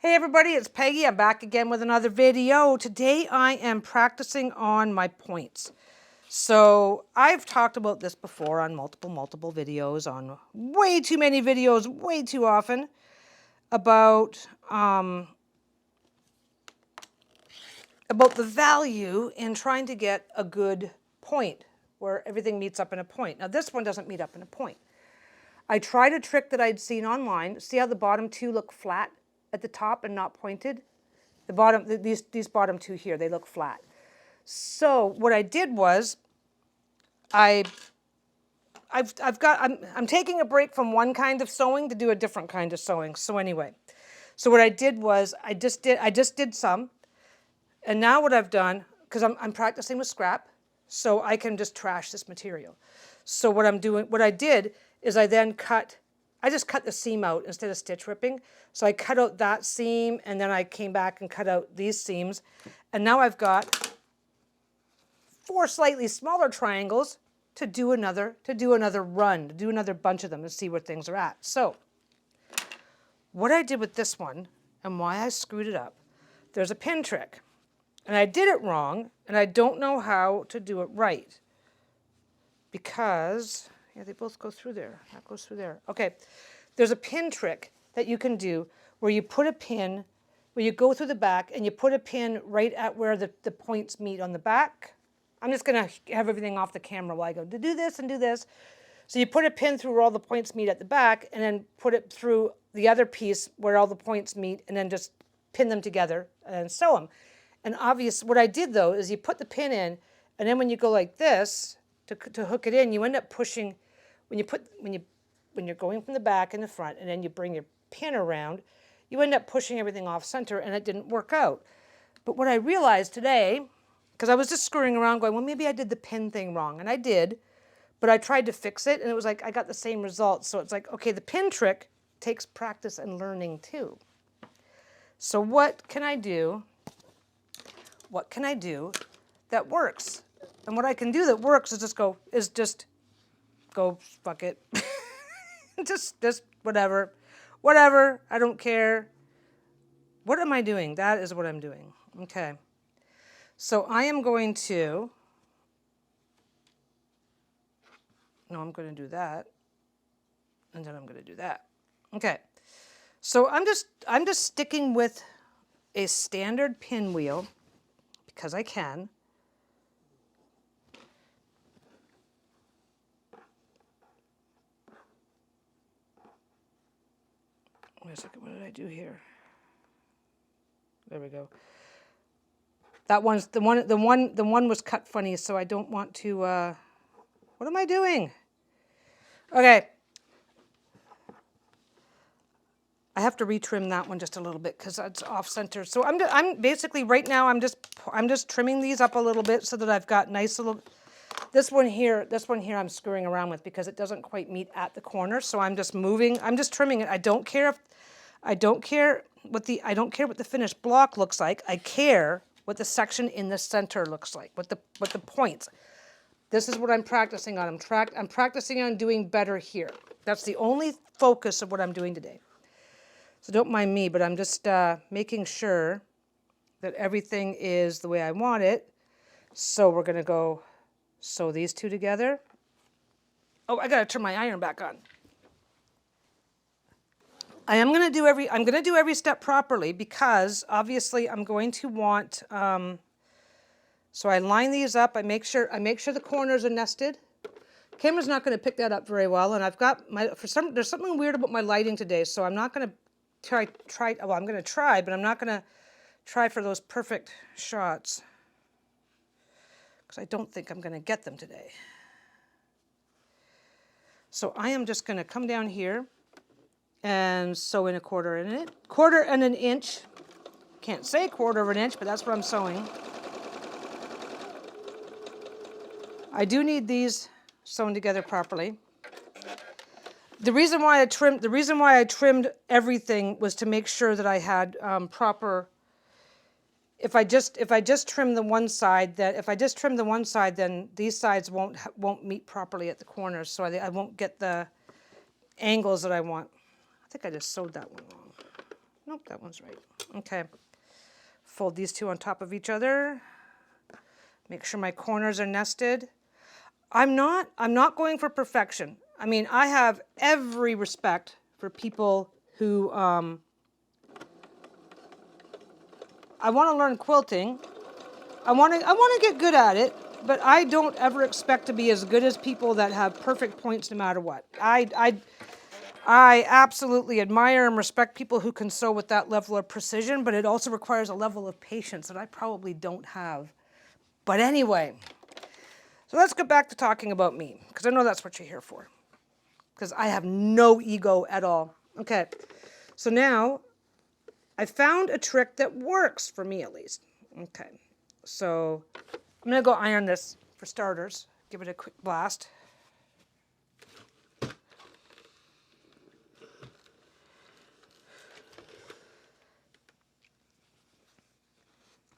Hey everybody, it's Peggy. I'm back again with another video. Today I am practicing on my points. So I've talked about this before on multiple videos, on way too many videos, way too often, about the value in trying to get a good point where everything meets up in a point. Now this one doesn't meet up in a point. I tried a trick that I'd seen online. See how the bottom two look flat at the top and not pointed? The bottom, these bottom two here, they look flat. So what I did was, I'm taking a break from one kind of sewing to do a different kind of sewing. So anyway, so what I did was I just did some, and now what I've done, because I'm practicing with scrap, so I can just trash this material. So what I did is I just cut the seam out instead of stitch ripping. So I cut out that seam, and then I came back and cut out these seams. And now I've got 4 slightly smaller triangles to do another run, to do another bunch of them and see where things are at. So what I did with this one and why I screwed it up, there's a pin trick. And I did it wrong, and I don't know how to do it right. Because, yeah, they both go through there. That goes through there. Okay, there's a pin trick that you can do where you put a pin, where you go through the back and you put a pin right at where the points meet on the back. I'm just gonna have everything off the camera while I go to do this and do this. So you put a pin through where all the points meet at the back, and then put it through the other piece where all the points meet, and then just pin them together and sew them. And what I did though is you put the pin in, and then when you go like this to hook it in, you end up pushing, when you're going from the back and the front, and then you bring your pin around, you end up pushing everything off center, and it didn't work out. But what I realized today, because I was just screwing around going, well, maybe I did the pin thing wrong, and I did, but I tried to fix it, and it was like I got the same results. So it's like, okay, the pin trick takes practice and learning too. So what can I do? What can I do that works? And what I can do that works is just go, fuck it. just whatever. Whatever, I don't care. What am I doing? That is what I'm doing. Okay. So I am going to, no, I'm going to do that. And then I'm going to do that. Okay. So I'm just sticking with a standard pinwheel because I can. Wait a second, what did I do here? There we go. That one's the one was cut funny, so I don't want to. What am I doing? Okay. I have to retrim that one just a little bit because it's off center. So I'm basically right now I'm just trimming these up a little bit so that I've got nice little. This one here I'm screwing around with because it doesn't quite meet at the corner. So I'm just moving. I'm just trimming it. I don't care what the finished block looks like. I care what the section in the center looks like. What the points. This is what I'm practicing on. I'm practicing on doing better here. That's the only focus of what I'm doing today. So don't mind me, but I'm just making sure that everything is the way I want it. So we're gonna go sew these two together. Oh, I gotta turn my iron back on. I'm gonna do every step properly because obviously I'm going to want. So I line these up. I make sure the corners are nested. Camera's not going to pick that up very well, and I've got there's something weird about my lighting today, so I'm not going to try. Well, I'm going to try, but I'm not going to try for those perfect shots because I don't think I'm going to get them today. So I am just going to come down here and sew in a quarter and an inch. Can't say quarter of an inch, but that's what I'm sewing. I do need these sewn together properly. The reason why I trimmed everything was to make sure that I had proper. If I just trim the one side, then these sides won't meet properly at the corners, so I won't get the angles that I want. I think I just sewed that one wrong. Nope, that one's right. Okay. Fold these two on top of each other. Make sure my corners are nested. I'm not going for perfection. I mean, I have every respect for people who, I want to learn quilting. I want to get good at it, but I don't ever expect to be as good as people that have perfect points no matter what. I absolutely admire and respect people who can sew with that level of precision, but it also requires a level of patience that I probably don't have. But anyway, so let's get back to talking about me, because I know that's what you're here for, because I have no ego at all. Okay, so now I found a trick that works for me at least. Okay, so I'm going to go iron this for starters, give it a quick blast.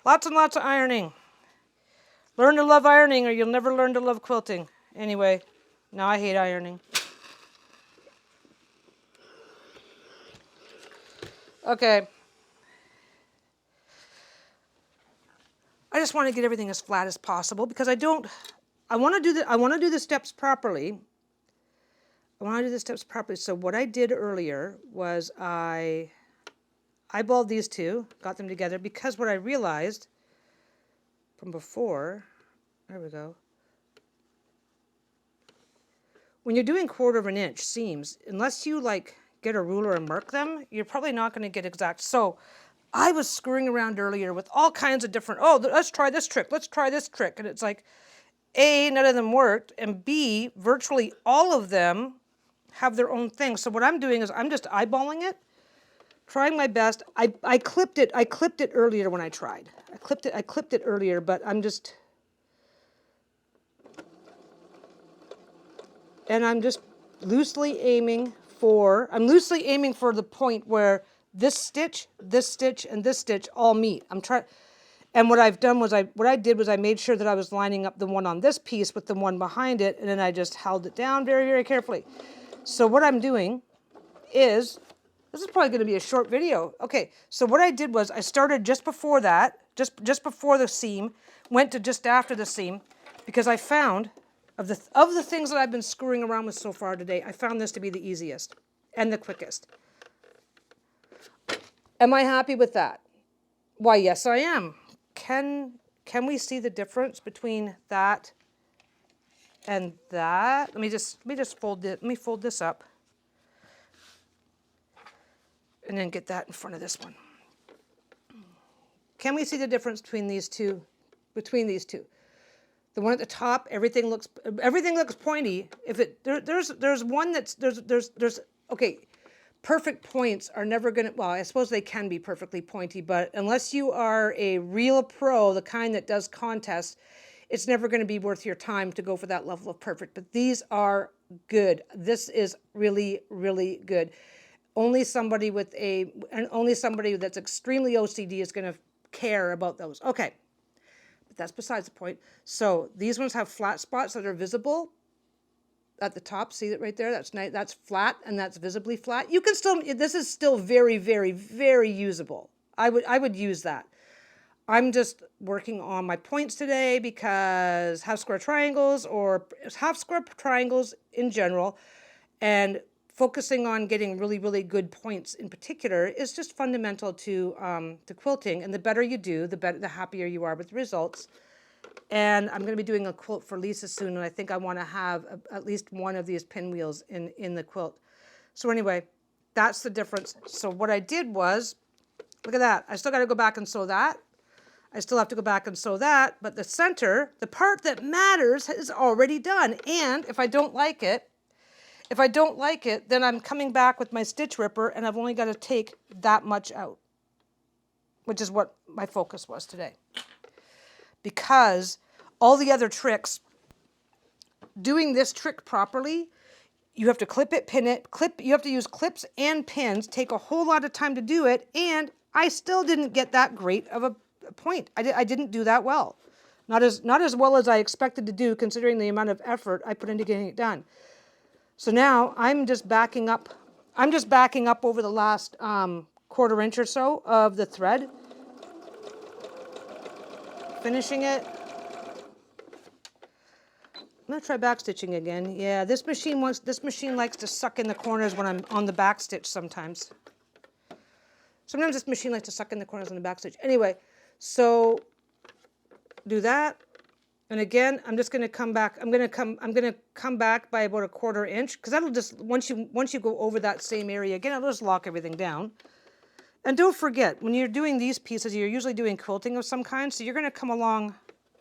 Lots and lots of ironing. Learn to love ironing or you'll never learn to love quilting. Anyway, now I hate ironing. Okay. I just want to get everything as flat as possible because I want to do the steps properly. So what I did earlier was I eyeballed these two, got them together, because what I realized from before, there we go. When you're doing 1/4 of an inch seams, unless you like get a ruler and mark them, you're probably not going to get exact. So I was screwing around earlier with all kinds of different, oh, let's try this trick, let's try this trick. And it's like, A, none of them worked, and B, virtually all of them have their own thing. So what I'm doing is I'm just eyeballing it, trying my best. I clipped it earlier when I tried. I clipped it earlier, but I'm just loosely aiming for the point where this stitch, and this stitch all meet. And what I did was I made sure that I was lining up the one on this piece with the one behind it, and then I just held it down very, very carefully. So what I'm doing is, this is probably going to be a short video. Okay, so what I did was I started just before that, just before the seam, went to just after the seam, because I found, of the things that I've been screwing around with so far today, I found this to be the easiest and the quickest. Am I happy with that? Why, yes, I am. Can we see the difference between that and that? Let me just fold it. Let me fold this up. And then get that in front of this one. Can we see the difference between these two? The one at the top, everything looks pointy. There's one that's okay. Perfect points are never going to, well, I suppose they can be perfectly pointy, but unless you are a real pro, the kind that does contests, it's never going to be worth your time to go for that level of perfect. But these are good. This is really, really good. Only somebody that's extremely OCD is going to care about those. Okay, but that's besides the point. So these ones have flat spots that are visible at the top. See it right there? That's nice. That's flat, and that's visibly flat. You can still, this is still very, very, very usable. I would use that. I'm just working on my points today because half square triangles in general, and focusing on getting really, really good points in particular is just fundamental to quilting. And the better you do, the happier you are with the results. And I'm going to be doing a quilt for Lisa soon, and I think I want to have at least one of these pinwheels in the quilt. So anyway, that's the difference. So what I did was, look at that. I still got to go back and sew that. I still have to go back and sew that, but the center, the part that matters, is already done. And if I don't like it, then I'm coming back with my stitch ripper, and I've only got to take that much out, which is what my focus was today. Because all the other tricks, doing this trick properly, you have to clip it, pin it, you have to use clips and pins, take a whole lot of time to do it, and I still didn't get that great of a point. I didn't do that well. Not as well as I expected to do, considering the amount of effort I put into getting it done. So now I'm just backing up over the last 1/4 1/4 inch or so of the thread. Finishing it. I'm gonna try backstitching again. Yeah, this machine likes to suck in the corners when I'm on the backstitch sometimes. Sometimes this machine likes to suck in the corners on the backstitch. Anyway, so do that. And again, I'm just going to come back. I'm going to come back by about 1/4 inch, because that'll just, once you go over that same area again, it'll just lock everything down. And don't forget, when you're doing these pieces, you're usually doing quilting of some kind, so you're going to come along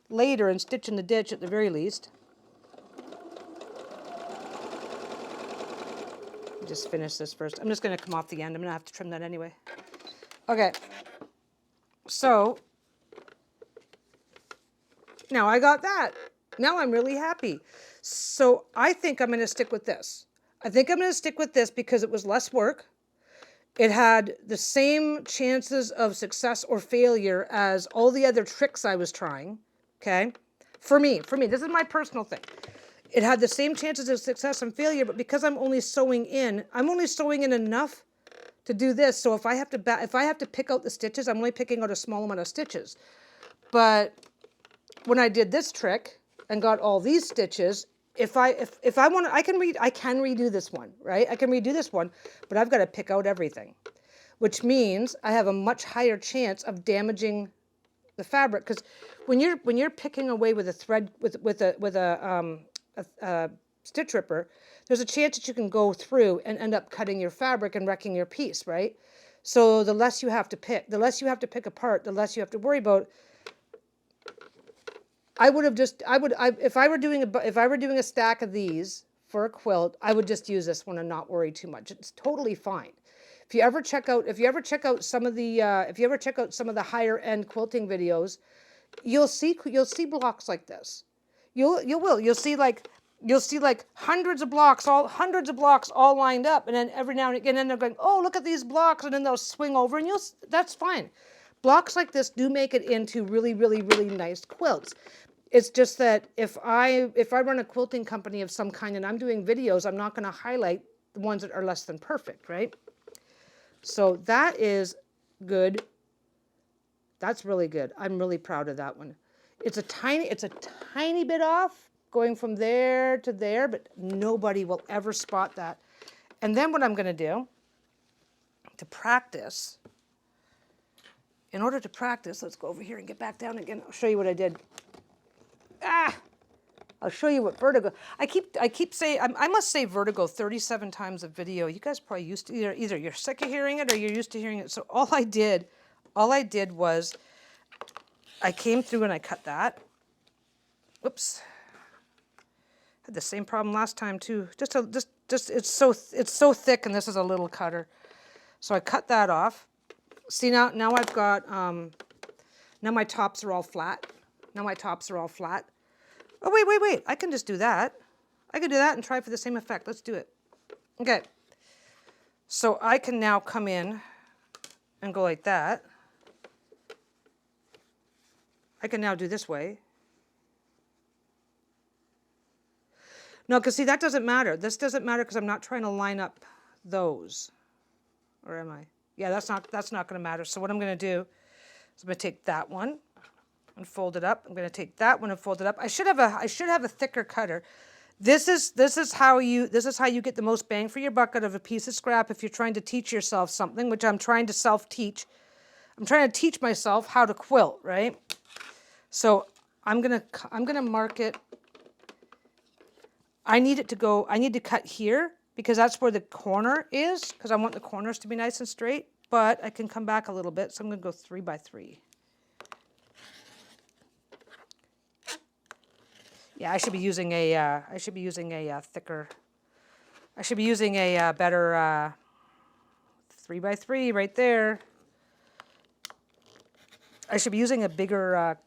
later and stitch in the ditch at the very least. Just finish this first. I'm just going to come off the end. I'm going to have to trim that anyway. Okay. So now I got that. Now I'm really happy. So I think I'm going to stick with this. I think I'm going to stick with this because it was less work. It had the same chances of success or failure as all the other tricks I was trying. Okay? For me, this is my personal thing. It had the same chances of success and failure, but because I'm only sewing in enough to do this. So if I have to pick out the stitches, I'm only picking out a small amount of stitches. But when I did this trick and got all these stitches, if I want to, I can redo this one, right? I can redo this one, but I've got to pick out everything, which means I have a much higher chance of damaging the fabric, because when you're picking away with a thread with a stitch ripper, there's a chance that you can go through and end up cutting your fabric and wrecking your piece, right? So the less you have to pick apart, the less you have to worry about. If I were doing a stack of these for a quilt, I would just use this one and not worry too much. It's totally fine. If you ever check out some of the higher end quilting videos, you'll see blocks like this. You'll see like hundreds of blocks all lined up, and then every now and again, they're going, oh, look at these blocks, and then they'll swing over, and that's fine. Blocks like this do make it into really, really, really nice quilts. It's just that if I run a quilting company of some kind and I'm doing videos, I'm not going to highlight the ones that are less than perfect, right? So that is good. That's really good. I'm really proud of that one. It's a tiny bit off going from there to there, but nobody will ever spot that. And then what I'm going to do to practice, in order to practice, let's go over here and get back down again. I'll show you what I did. I'll show you what vertigo. I keep saying, I must say vertigo 37 times a video. You guys probably used to, either you're sick of hearing it or you're used to hearing it. So all I did was I came through and I cut that. Oops. Had the same problem last time too. It's so thick, and this is a little cutter. So I cut that off. See, now I've got, now my tops are all flat. Oh, wait. I can just do that. I can do that and try for the same effect. Let's do it. Okay. So I can now come in and go like that. I can now do this way. No, because see, that doesn't matter. This doesn't matter because I'm not trying to line up those. Or am I? Yeah, that's not going to matter. So what I'm going to do is I'm going to take that one and fold it up. I'm going to take that one and fold it up. I should have a thicker cutter. This is how you get the most bang for your buck out of a piece of scrap if you're trying to teach yourself something, which I'm trying to self-teach. I'm trying to teach myself how to quilt, right? So I'm gonna mark it. I need to cut here because that's where the corner is, because I want the corners to be nice and straight, but I can come back a little bit, so I'm gonna go 3 by 3. Yeah, I should be using a better 3 by 3 right there. I should be using a bigger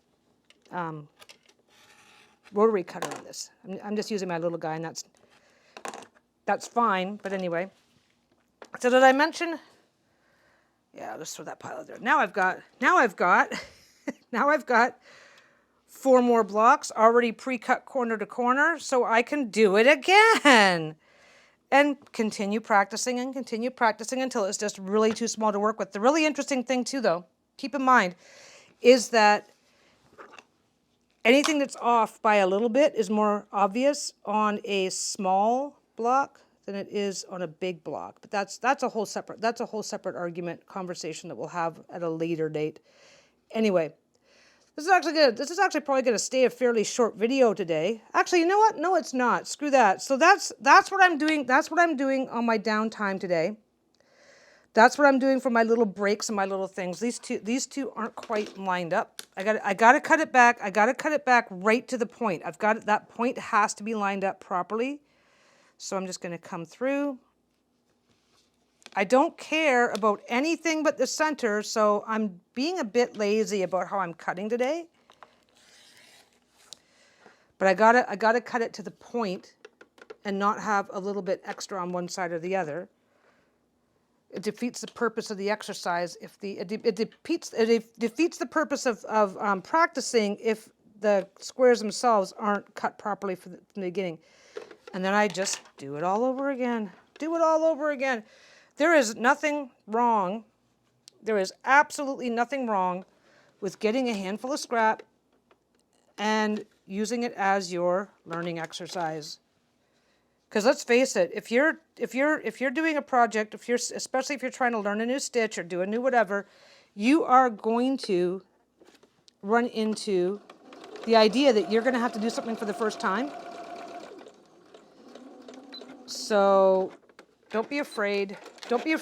rotary cutter on this. I'm just using my little guy, and that's fine. But anyway, so did I mention? Yeah, I'll just throw that pile out there. Now I've got 4 more blocks already pre-cut corner to corner, so I can do it again. and continue practicing until it's just really too small to work with. The really interesting thing too, though, keep in mind, is that anything that's off by a little bit is more obvious on a small block than it is on a big block. But that's a whole separate argument conversation that we'll have at a later date. Anyway, this is actually probably gonna stay a fairly short video today. Actually, you know what? No, it's not. Screw that. So that's what I'm doing. That's what I'm doing on my downtime today. That's what I'm doing for my little breaks and my little things. These two aren't quite lined up. I got to cut it back. I got to cut it back right to the point. That point has to be lined up properly. So I'm just going to come through. I don't care about anything but the center, so I'm being a bit lazy about how I'm cutting today. But I got to cut it to the point and not have a little bit extra on one side or the other. It defeats the purpose of the exercise if it defeats the purpose of practicing if the squares themselves aren't cut properly from the beginning. And then I just do it all over again. Do it all over again. There is nothing wrong. There is absolutely nothing wrong with getting a handful of scrap and using it as your learning exercise. Because let's face it, if you're doing a project, especially if you're trying to learn a new stitch or do a new whatever, you are going to run into the idea that you're going to have to do something for the first time. So don't be afraid. Don't be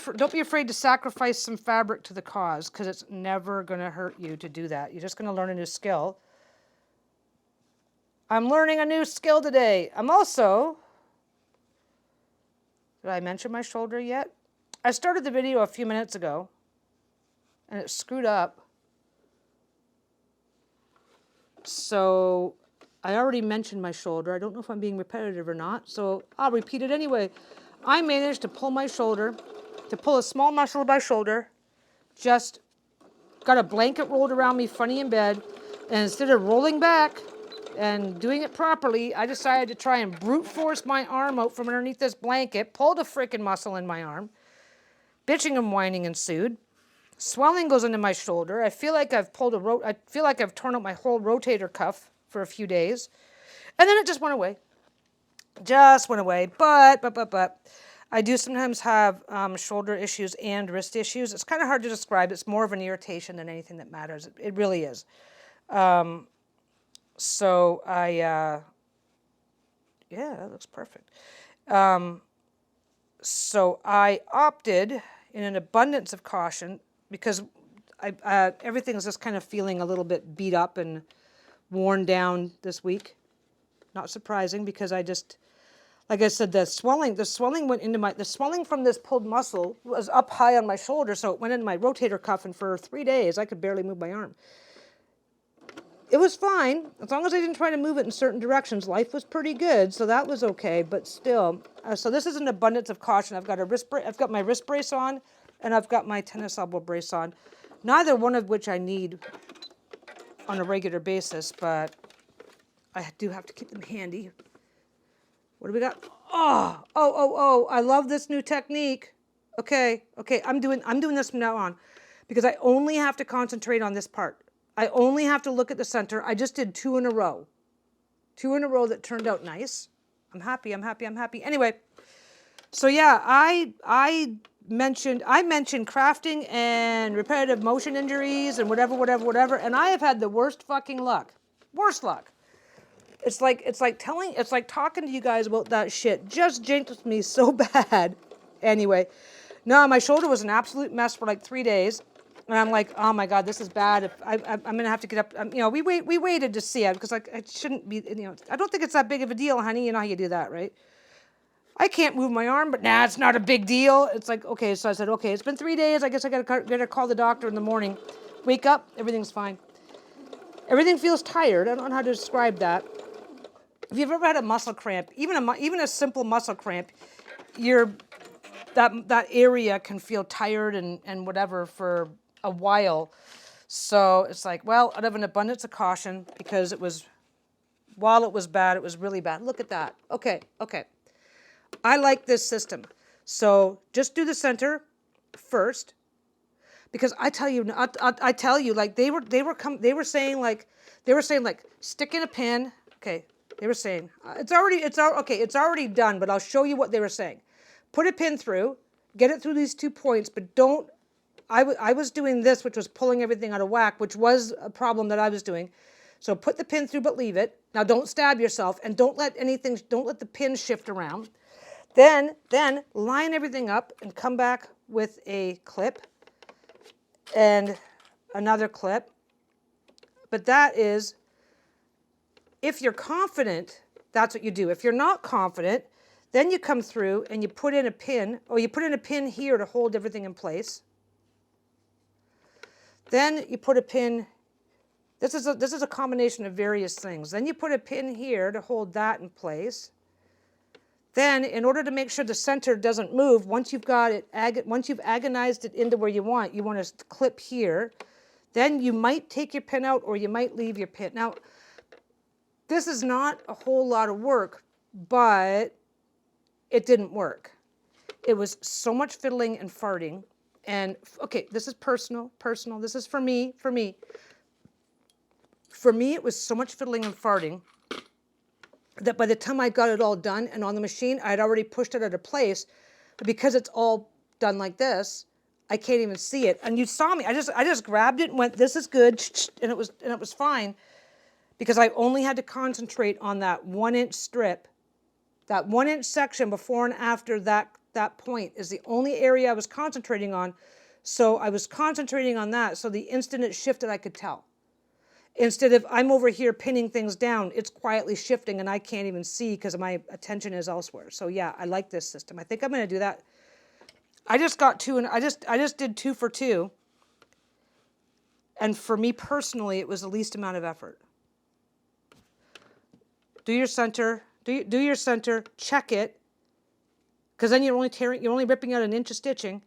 afraid to sacrifice some fabric to the cause, because it's never going to hurt you to do that. You're just going to learn a new skill. I'm learning a new skill today. I'm also... Did I mention my shoulder yet? I started the video a few minutes ago, and it screwed up. So I already mentioned my shoulder. I don't know if I'm being repetitive or not, so I'll repeat it anyway. I managed to pull my shoulder, to pull a small muscle of my shoulder, just got a blanket rolled around me funny in bed, and instead of rolling back and doing it properly, I decided to try and brute force my arm out from underneath this blanket, pulled a freaking muscle in my arm. Bitching and whining ensued. Swelling goes into my shoulder. I feel like I've torn out my whole rotator cuff for a few days. And then it just went away. Just went away. But I do sometimes have shoulder issues and wrist issues. It's kind of hard to describe. It's more of an irritation than anything that matters. It really is. So yeah, that looks perfect. So I opted, in an abundance of caution, because everything's just kind of feeling a little bit beat up and worn down this week. Not surprising, because I just, like I said, the swelling went into the swelling from this pulled muscle was up high on my shoulder, so it went into my rotator cuff, and for 3 days I could barely move my arm. It was fine, as long as I didn't try to move it in certain directions. Life was pretty good, so that was okay, but still. So this is an abundance of caution. I've got my wrist brace on, and I've got my tennis elbow brace on. Neither one of which I need on a regular basis, but I do have to keep them handy. What do we got? Oh, I love this new technique. Okay, I'm doing this from now on, because I only have to concentrate on this part. I only have to look at the center. I just did 2 in a row. 2 in a row that turned out nice. I'm happy. Anyway, so yeah, I mentioned crafting and repetitive motion injuries and whatever, and I have had the worst fucking luck. Worst luck. It's like talking to you guys about that shit just jinxed me so bad. Anyway, no, my shoulder was an absolute mess for like 3 days. And I'm like, oh my God, this is bad. I'm going to have to get up. We waited to see it, because it shouldn't be, I don't think it's that big of a deal, honey. You know how you do that, right? I can't move my arm, but it's not a big deal. It's like, okay, so I said, okay, it's been 3 days. I guess I got to call the doctor in the morning. Wake up, everything's fine. Everything feels tired. I don't know how to describe that. If you've ever had a muscle cramp, even a simple muscle cramp, that area can feel tired and whatever for a while. So it's like, well, out of an abundance of caution, because while it was bad, it was really bad. Look at that. Okay. I like this system. So just do the center first, because I tell you, I tell you, like they were saying like stick in a pin. Okay, they were saying it's already done, but I'll show you what they were saying. Put a pin through, get it through these 2 points, but don't. I was doing this, which was pulling everything out of whack, which was a problem that I was doing. So put the pin through, but leave it. Now don't stab yourself, and don't let the pin shift around. Then line everything up and come back with a clip and another clip. But that is, if you're confident, that's what you do. If you're not confident, then you come through and you put in a pin, or you put in a pin here to hold everything in place. Then you put a pin, this is a combination of various things. Then you put a pin here to hold that in place. Then, in order to make sure the center doesn't move, once you've agonized it into where you want to clip here. Then you might take your pin out, or you might leave your pin. Now, this is not a whole lot of work, but it didn't work. It was so much fiddling and farting. And okay, this is personal. This is for me. For me, it was so much fiddling and farting that by the time I got it all done and on the machine, I had already pushed it out of place. But because it's all done like this, I can't even see it. And you saw me. I just grabbed it and went, "This is good," and it was fine, because I only had to concentrate on that 1-inch strip, that 1-inch section before and after that point is the only area I was concentrating on. So I was concentrating on that. So the instant it shifted, I could tell. Instead of I'm over here pinning things down, it's quietly shifting and I can't even see because my attention is elsewhere. So yeah, I like this system. I think I'm going to do that. I just got 2, and I just did 2 for 2. And for me personally, it was the least amount of effort. Do your center. Do your center. Check it. Because then you're only ripping out 1 inch of stitching.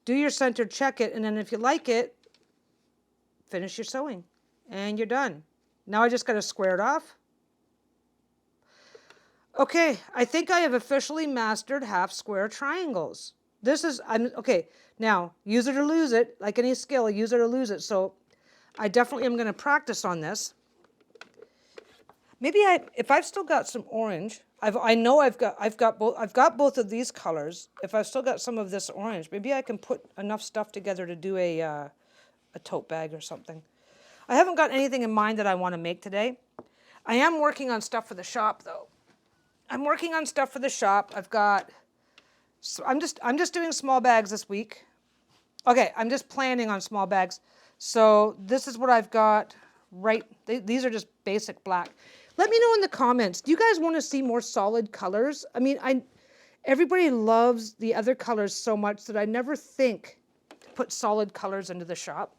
Do your center, check it, and then if you like it, finish your sewing. And you're done. Now I just got to square it off. Okay, I think I have officially mastered half square triangles. Okay, now, use it or lose it. Like any skill, use it or lose it. So I definitely am going to practice on this. Maybe if I've still got some orange, I've got both of these colors. If I've still got some of this orange, maybe I can put enough stuff together to do a tote bag or something. I haven't got anything in mind that I want to make today. I am working on stuff for the shop though. I'm working on stuff for the shop. I'm just doing small bags this week. Okay, I'm just planning on small bags. So this is what I've got these are just basic black. Let me know in the comments, do you guys want to see more solid colors? I mean, everybody loves the other colors so much that I never think to put solid colors into the shop.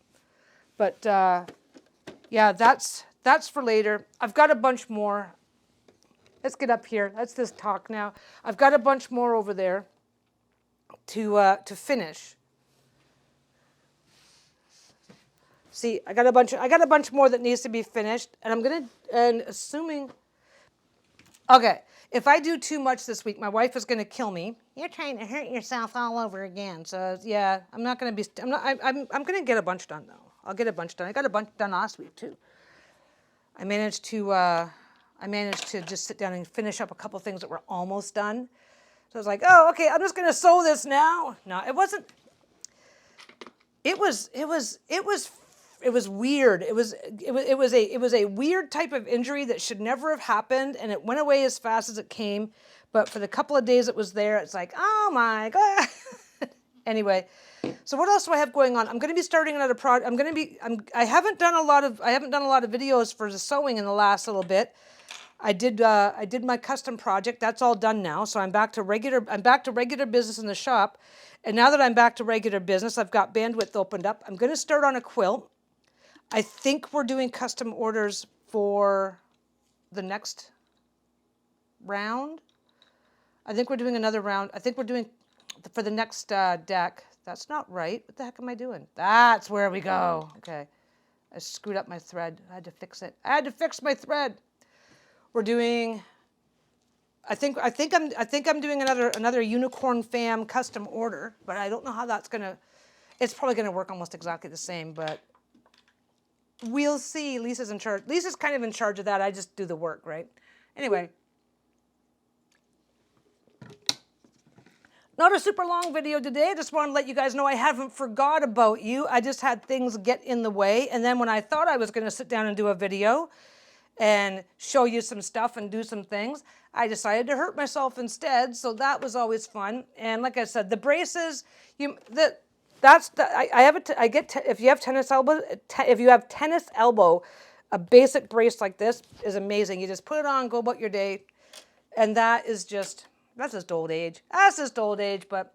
But yeah, that's for later. I've got a bunch more. Let's get up here. Let's just talk now. I've got a bunch more over there to finish. See, I got a bunch more that needs to be finished, and assuming, okay, if I do too much this week, my wife is gonna kill me. You're trying to hurt yourself all over again. So yeah, I'm gonna get a bunch done though. I'll get a bunch done. I got a bunch done last week too. I managed to just sit down and finish up a couple things that were almost done. So I was like, oh, okay, I'm just gonna sew this now. No, it wasn't. It was weird. It was a weird type of injury that should never have happened, and it went away as fast as it came. But for the couple of days it was there, it's like, oh my God. Anyway, so what else do I have going on? I'm going to be starting another project. I haven't done a lot of videos for the sewing in the last little bit. I did my custom project. That's all done now. So I'm back to regular business in the shop. And now that I'm back to regular business, I've got bandwidth opened up. I'm going to start on a quilt. I think we're doing custom orders for the next round. I think we're doing another round. I think we're doing for the next deck. That's not right. What the heck am I doing? That's where we go. Okay. I screwed up my thread. I had to fix it. I had to fix my thread. We're doing I think I'm doing another Unicorn Fam custom order, but I don't know how that's gonna. It's probably gonna work almost exactly the same, but we'll see. Lisa's in charge. Lisa's kind of in charge of that. I just do the work, right? Anyway, not a super long video today. I just want to let you guys know I haven't forgot about you. I just had things get in the way, and then when I thought I was going to sit down and do a video and show you some stuff and do some things, I decided to hurt myself instead. So that was always fun. And like I said, the braces, if you have tennis elbow, a basic brace like this is amazing. You just put it on, go about your day, and that's just old age. That's just old age, but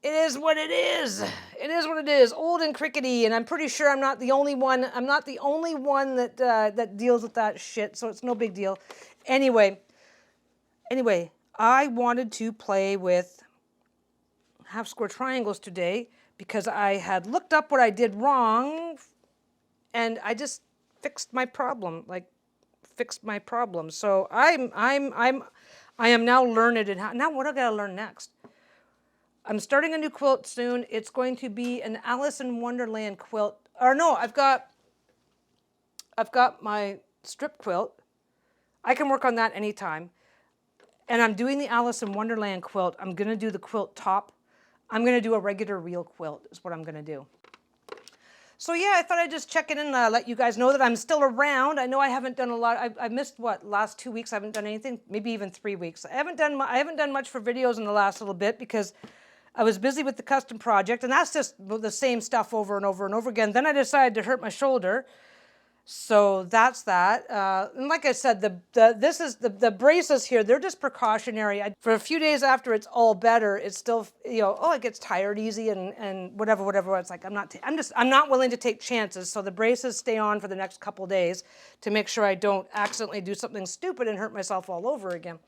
it is what it is. It is what it is. Old and crickety, and I'm pretty sure I'm not the only one. I'm not the only one that deals with that shit, so it's no big deal. Anyway, I wanted to play with half square triangles today because I had looked up what I did wrong, and I just fixed my problem. So I am now learned in how. Now what do I gotta learn next? I'm starting a new quilt soon. It's going to be an Alice in Wonderland quilt. Or no, I've got my strip quilt. I can work on that anytime. And I'm doing the Alice in Wonderland quilt. I'm going to do the quilt top. I'm going to do a regular real quilt is what I'm going to do. So yeah, I thought I'd just check in and let you guys know that I'm still around. I know I haven't done a lot. I missed last 2 weeks. I haven't done anything. Maybe even 3 weeks. I haven't done much for videos in the last little bit because I was busy with the custom project, and that's just the same stuff over and over and over again. Then I decided to hurt my shoulder, so that's that. And like I said, the braces here. They're just precautionary. For a few days after it's all better, it's still it gets tired easy and whatever. It's like I'm not willing to take chances. So the braces stay on for the next couple days to make sure I don't accidentally do something stupid and hurt myself all over again.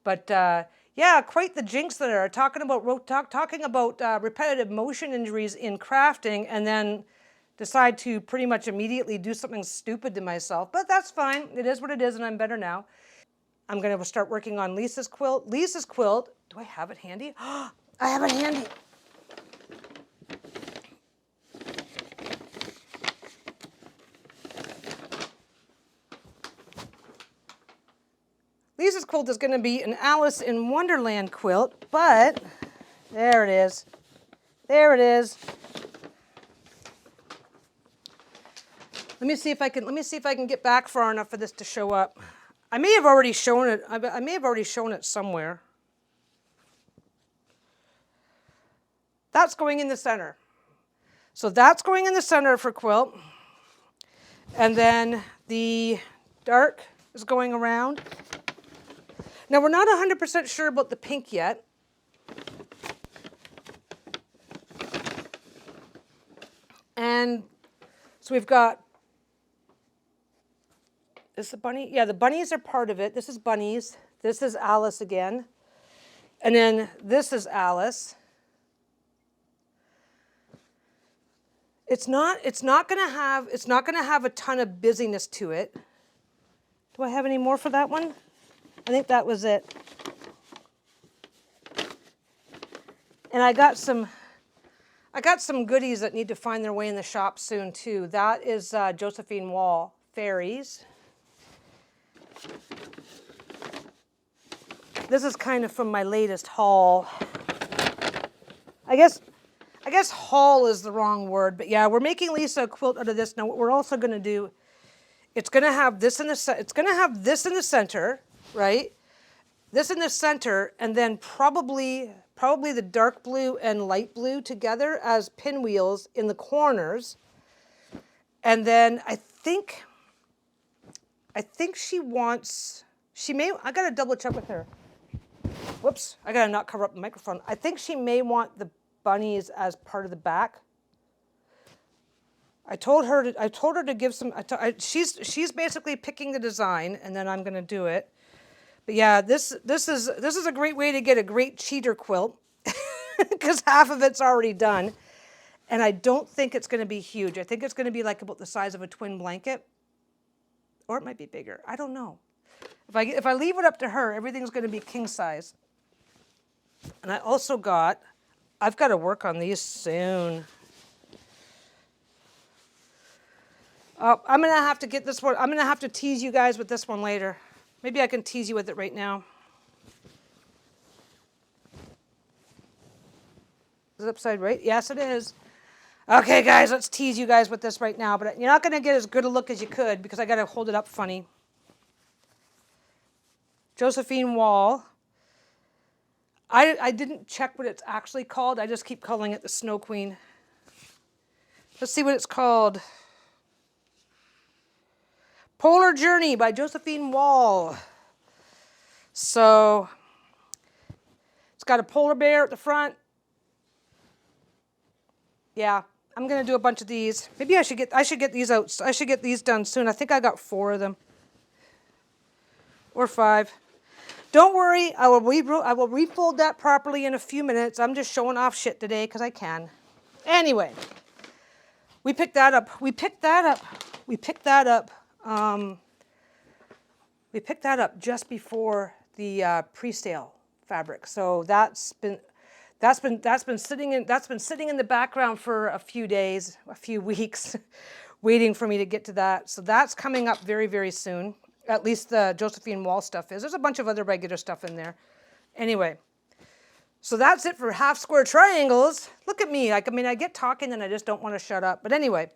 But yeah, quite the jinx there. Talking about repetitive motion injuries in crafting, and then decide to pretty much immediately do something stupid to myself. But that's fine. It is what it is, and I'm better now. I'm going to start working on Lisa's quilt. Lisa's quilt. Do I have it handy? I have it handy. Lisa's quilt is going to be an Alice in Wonderland quilt, but there it is. There it is. Let me see if I can get back far enough for this to show up. I may have already shown it. I may have already shown it somewhere. That's going in the center. So that's going in the center for quilt. And then the dark is going around. Now we're not 100% sure about the pink yet. And so we've got, is the bunny? Yeah, the bunnies are part of it. This is bunnies. This is Alice again. And then this is Alice. It's not going to have a ton of busyness to it. Do I have any more for that one? I think that was it. And I got some goodies that need to find their way in the shop soon too. That is Josephine Wall fairies. This is kind of from my latest haul. I guess haul is the wrong word, but yeah, we're making Lisa a quilt out of this. Now what we're also going to do, it's going to have this in the center, right? This in the center, and then probably the dark blue and light blue together as pinwheels in the corners. And then I think I got to double check with her. Whoops, I got to not cover up the microphone. I think she may want the bunnies as part of the back. I told her to give some, she's basically picking the design, and then I'm going to do it. But yeah, this is a great way to get a great cheater quilt because half of it's already done. And I don't think it's going to be huge. I think it's going to be like about the size of a twin blanket. Or it might be bigger. I don't know. If I leave it up to her, everything's going to be king size. And I also got, I've got to work on these soon. I'm going to have to get this one. I'm going to have to tease you guys with this one later. Maybe I can tease you with it right now. Is it upside right? Yes, it is. Okay, guys, let's tease you guys with this right now. But you're not going to get as good a look as you could because I got to hold it up funny. Josephine Wall. I didn't check what it's actually called. I just keep calling it the Snow Queen. Let's see what it's called. Polar Journey by Josephine Wall. So it's got a polar bear at the front. Yeah, I'm gonna do a bunch of these. Maybe I should get these out. I should get these done soon. I think I got 4 of them. Or 5. Don't worry, I will refold that properly in a few minutes. I'm just showing off shit today because I can. Anyway, we picked that up. We picked that just before the pre-sale fabric. So that's been sitting in the background for a few days, a few weeks, waiting for me to get to that. So that's coming up very, very soon. At least the Josephine Wall stuff is. There's a bunch of other regular stuff in there. Anyway, so that's it for half square triangles. Look at me. I get talking and I just don't want to shut up. But anyway,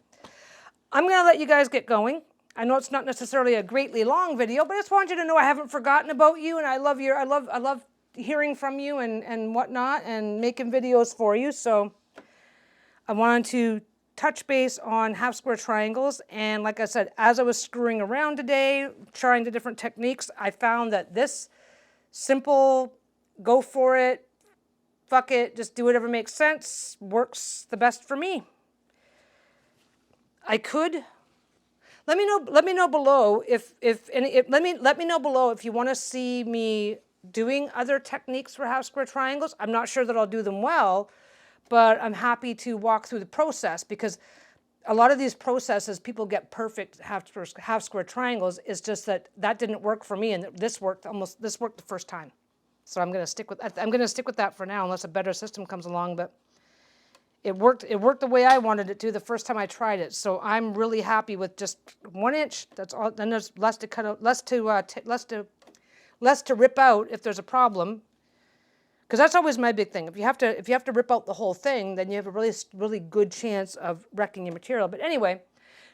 I'm going to let you guys get going. I know it's not necessarily a greatly long video, but I just want you to know I haven't forgotten about you, and I love hearing from you and whatnot, and making videos for you. So I wanted to touch base on half square triangles, and like I said, as I was screwing around today, trying the different techniques, I found that this simple, go for it, fuck it, just do whatever makes sense, works the best for me. I could. Let me know below let me know below if you want to see me doing other techniques for half square triangles. I'm not sure that I'll do them well, but I'm happy to walk through the process, because a lot of these processes, people get perfect half square triangles. It's just that didn't work for me, and this worked the first time. So I'm going to stick with that for now, unless a better system comes along. But it worked the way I wanted it to the first time I tried it. So I'm really happy with just 1 inch. That's all. Then there's less to cut out, less to rip out if there's a problem. Because that's always my big thing. If you have to rip out the whole thing, then you have a really good chance of wrecking your material. But anyway,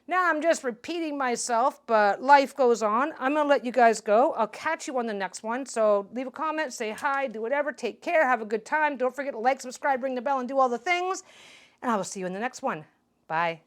now I'm just repeating myself, but life goes on. I'm going to let you guys go. I'll catch you on the next one. So leave a comment, say hi, do whatever, take care, have a good time. Don't forget to like, subscribe, ring the bell, and do all the things. And I will see you in the next one. Bye.